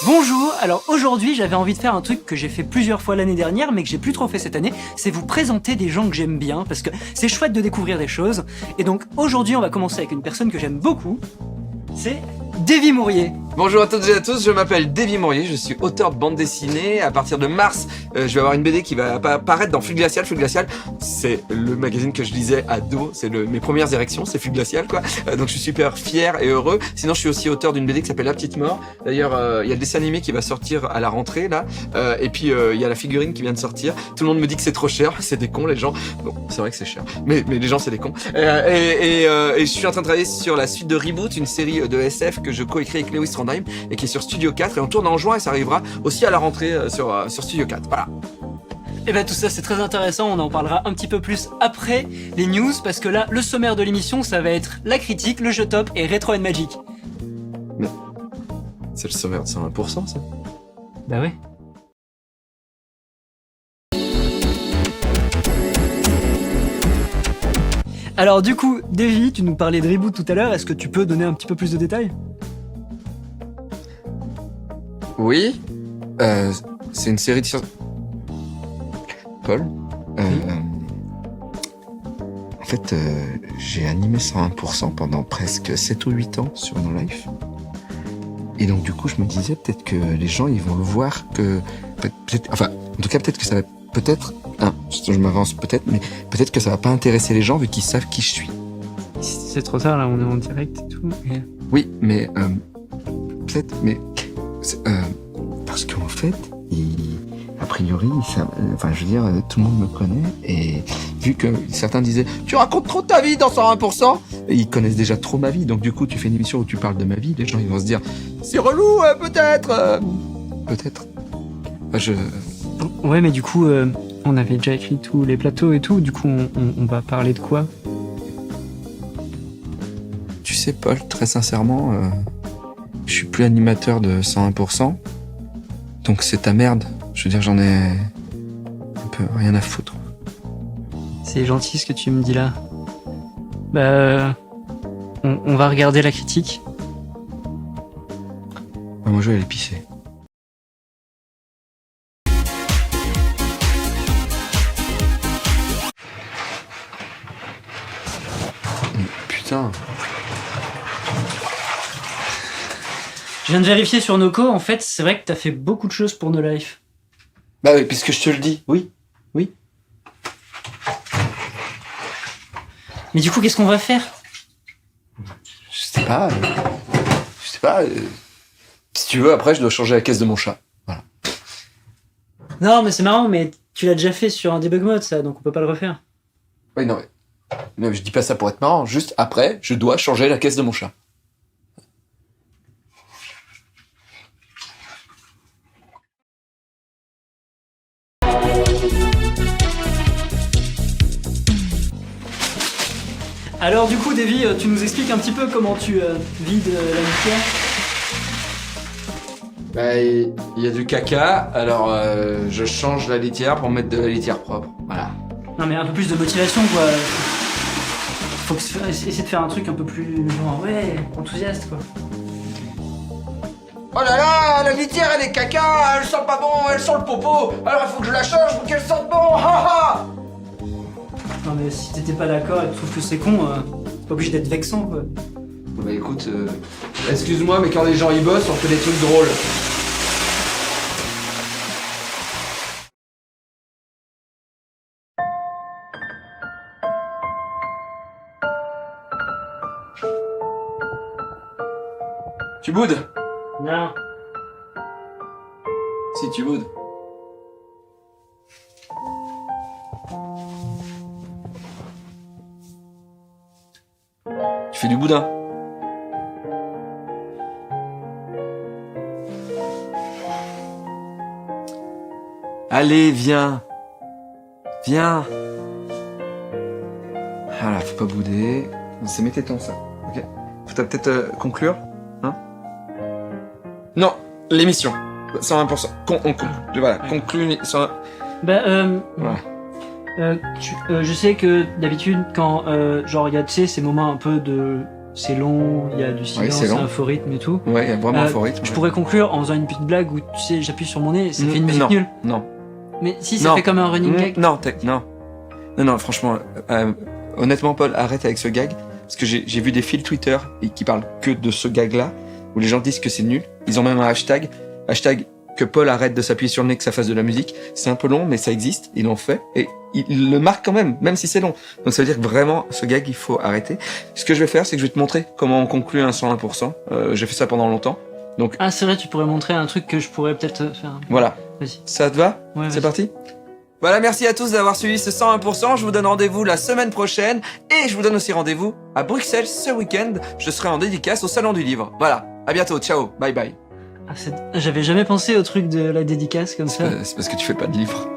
Bonjour, alors aujourd'hui j'avais envie de faire un truc que j'ai fait plusieurs fois l'année dernière mais que j'ai plus trop fait cette année, c'est vous présenter des gens que j'aime bien parce que c'est chouette de découvrir des choses. Et donc aujourd'hui on va commencer avec une personne que j'aime beaucoup, c'est Davy Mourier. Bonjour à toutes et à tous, je m'appelle Davy Mourier, je suis auteur de bande dessinée. À partir de mars, je vais avoir une BD qui va apparaître dans Flux Glacial. Flux Glacial, c'est le magazine que je lisais ado, c'est mes premières érections, c'est Flux Glacial quoi. Donc je suis super fier et heureux. Sinon je suis aussi auteur d'une BD qui s'appelle La Petite Mort. D'ailleurs il y a le dessin animé qui va sortir à la rentrée là. Et puis il y a la figurine qui vient de sortir. Tout le monde me dit que c'est trop cher, c'est des cons les gens. Bon c'est vrai que c'est cher, mais les gens c'est des cons. Et je suis en train de travailler sur la suite de Reboot, une série de SF que je coécris avec Lewis Trondheim et qui est sur Studio 4 et on tourne en juin et ça arrivera aussi à la rentrée sur Studio 4. Voilà. Et ben tout ça c'est très intéressant, on en parlera un petit peu plus après les news parce que là le sommaire de l'émission ça va être la critique, le jeu top et Retro and Magic. Mais c'est le sommaire de 101% ça. Bah ouais. Alors du coup, Davy, tu nous parlais de Reboot tout à l'heure, est-ce que tu peux donner un petit peu plus de détails ? Oui, c'est une série de Paul, en fait, j'ai animé 101% pendant presque 7 ou 8 ans sur No Life. Et donc du coup, je me disais peut-être que les gens, ils vont le voir que... Enfin, en tout cas, peut-être que ça va... Peut-être... je m'avance peut-être, mais peut-être que ça va pas intéresser les gens vu qu'ils savent qui je suis. C'est trop tard, là, on est en direct et tout. Oui, mais... peut-être, mais... parce qu'en fait, a priori, je veux dire, tout le monde me connaît et vu que certains disaient « Tu racontes trop ta vie dans 101%, et ils connaissent déjà trop ma vie, donc du coup, tu fais une émission où tu parles de ma vie, les gens ils vont se dire « C'est relou, peut-être Peut-être. Ouais, mais du coup, on avait déjà écrit tous les plateaux et tout, du coup, on va parler de quoi ? Tu sais, Paul, très sincèrement, je suis plus animateur de 101%, donc c'est ta merde. Je veux dire, j'en ai un peu rien à foutre. C'est gentil ce que tu me dis là. Bah, on va regarder la critique. Moi, je vais aller pisser. Putain. Je viens de vérifier sur Noco, en fait, c'est vrai que t'as fait beaucoup de choses pour No Life. Bah oui, puisque je te le dis, oui. Mais du coup, qu'est-ce qu'on va faire ? Je sais pas. Si tu veux, après, je dois changer la caisse de mon chat. Voilà. Non, mais c'est marrant, mais tu l'as déjà fait sur un debug mode, ça, donc on peut pas le refaire. Oui, non, mais je dis pas ça pour être marrant. Juste après, je dois changer la caisse de mon chat. Alors du coup, Davy, tu nous expliques un petit peu comment tu vides la litière ? Bah, il y a du caca, alors je change la litière pour mettre de la litière propre. Voilà. Non mais un peu plus de motivation, quoi. Faut essayer de faire un truc un peu plus, genre, ouais, enthousiaste, quoi. Oh là là, la litière elle est caca, elle sent pas bon, elle sent le popo, alors il faut que je la change pour qu'elle sente bon, haha. Non mais si t'étais pas d'accord et que tu trouves que c'est con, c'est pas obligé d'être vexant, quoi. Bah écoute, excuse-moi, mais quand les gens y bossent, on fait des trucs drôles. Tu boudes ? Non. Si tu boudes. Tu fais du boudin. Allez, viens. Viens. Voilà, faut pas bouder. C'est mes tétons, ça. Ok. Faut peut-être conclure. Hein? Non, l'émission. 120%. Voilà, Ouais. conclut. Bah, Voilà. je sais que d'habitude, quand genre il y a, tu sais, ces moments un peu de, c'est long, il y a du silence, c'est long. un faux rythme et tout. Ouais, il y a vraiment un faux rythme. Je pourrais conclure en faisant une petite blague où, tu sais, j'appuie sur mon nez, ça fait une musique non, nulle. non. Mais si, ça Non. fait comme un running gag. Non, franchement, honnêtement, Paul, arrête avec ce gag. Parce que j'ai vu des fils Twitter qui parlent que de ce gag-là, où les gens disent que c'est nul. Ils ont même un hashtag que Paul arrête de s'appuyer sur le nez, que ça fasse de la musique. C'est un peu long, mais ça existe, ils l'ont fait. Et ils le marquent quand même si c'est long. Donc ça veut dire que vraiment, ce gag, il faut arrêter. Ce que je vais faire, c'est que je vais te montrer comment on conclut un 101%. J'ai fait ça pendant longtemps. Donc Ah, c'est vrai, tu pourrais montrer un truc que je pourrais peut-être faire. voilà. Vas-y. Ça te va? Ouais, C'est vas-y. parti? Voilà, merci à tous d'avoir suivi ce 101%. Je vous donne rendez-vous la semaine prochaine. Et je vous donne aussi rendez-vous à Bruxelles ce week-end. Je serai en dédicace au Salon du Livre. Voilà, à bientôt, ciao, bye bye. Ah, j'avais jamais pensé au truc de la dédicace comme ça. C'est parce que tu fais pas de livre.